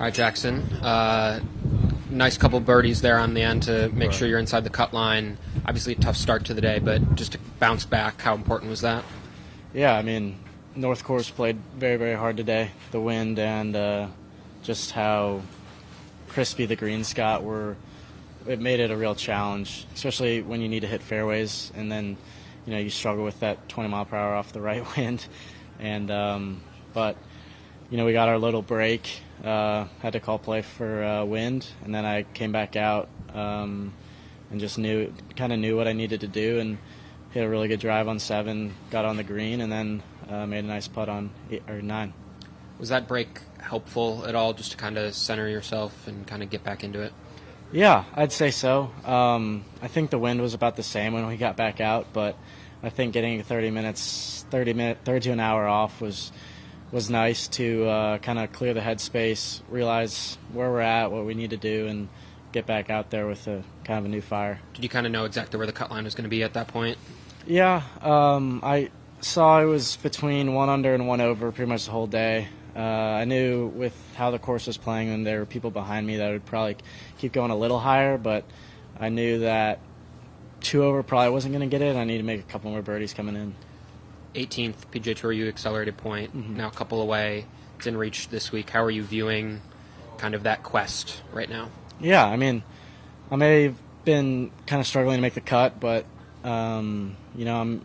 All right, Jackson. Nice couple birdies there on the end to make sure you're inside the cut line. Obviously a tough start to the day, but just to bounce back, how important was that? Yeah, I mean, North Course played very, very hard today. The wind and just how crispy the greens got it made it a real challenge, especially when you need to hit fairways and then, you struggle with that 20 mile per hour off the right wind. And but we got our little break. Had to call play for wind, and then I came back out and just knew what I needed to do, and hit a really good drive on 7, got on the green, and then made a nice putt on 8 or 9. Was that break helpful at all, just to kind of center yourself and kind of get back into it? Yeah, I'd say so. I think the wind was about the same when we got back out, but I think getting 30 to an hour off was nice to kind of clear the headspace, realize where we're at, what we need to do, and get back out there with a kind of a new fire. Did you kind of know exactly where the cut line was going to be at that point? Yeah, I saw it was between 1 under and 1 over pretty much the whole day. I knew with how the course was playing and there were people behind me that I would probably keep going a little higher, but I knew that 2 over probably wasn't going to get it. I need to make a couple more birdies coming in. 18th PGA Tour, you accelerated point, now a couple away. It's in reach this week. How are you viewing kind of that quest right now? Yeah, I mean, I may have been kind of struggling to make the cut, but, I'm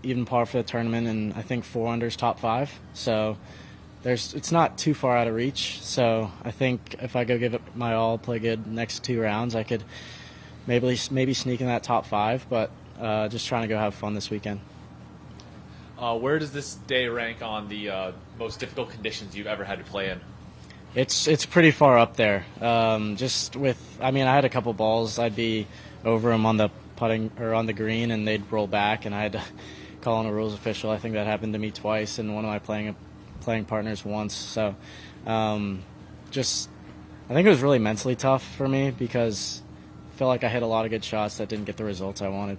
even par for the tournament, and I think 4 under is top 5. So it's not too far out of reach. So I think if I go give it my all, play good next 2 rounds, I could maybe sneak in that top 5, but just trying to go have fun this weekend. Where does this day rank on the most difficult conditions you've ever had to play in? It's pretty far up there. I had a couple balls. I'd be over them on the putting or on the green, and they'd roll back, and I had to call on a rules official. I think that happened to me twice, and one of my playing partners once. So, I think it was really mentally tough for me because I felt like I hit a lot of good shots that didn't get the results I wanted.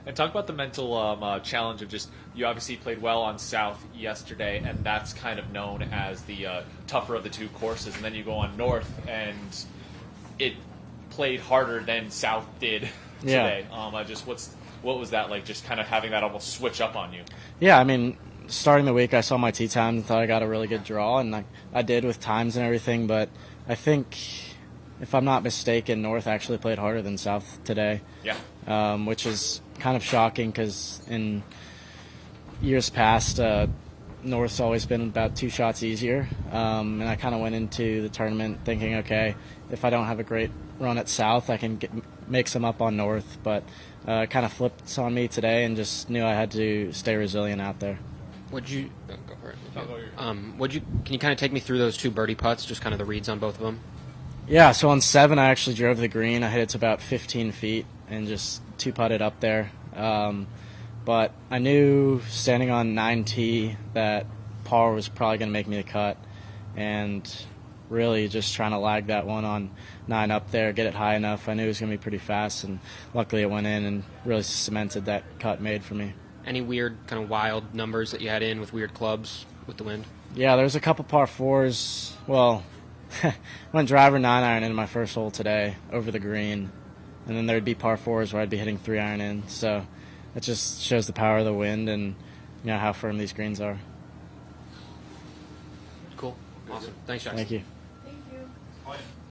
And talk about the mental challenge of just, you obviously played well on South yesterday, and that's kind of known as the tougher of the 2 courses. And then you go on North, and it played harder than South did today. Yeah. What was that like, just kind of having that almost switch up on you? Yeah, I mean, starting the week, I saw my tee time and thought I got a really good draw, and I did with times and everything. But I think, if I'm not mistaken, North actually played harder than South today. Yeah. Which is kind of shocking because in years past, North's always been about 2 shots easier. And I kind of went into the tournament thinking, okay, if I don't have a great run at South, I can make some up on North. But it kind of flipped on me today, and just knew I had to stay resilient out there. Go for it. Can you kind of take me through those 2 birdie putts, just kind of the reads on both of them? Yeah, so on 7, I actually drove the green. I hit it to about 15 feet and just 2-putted up there. But I knew standing on 9T that par was probably going to make me the cut, and really just trying to lag that one on 9 up there, get it high enough. I knew it was going to be pretty fast, and luckily it went in and really cemented that cut made for me. Any weird kind of wild numbers that you had in with weird clubs with the wind? Yeah, there's a couple par 4s. Well, went driver 9-iron into my first hole today over the green, and then there'd be par 4s where I'd be hitting 3-iron in. So it just shows the power of the wind and how firm these greens are. Cool. Awesome. Thanks, Jackson. Thank you.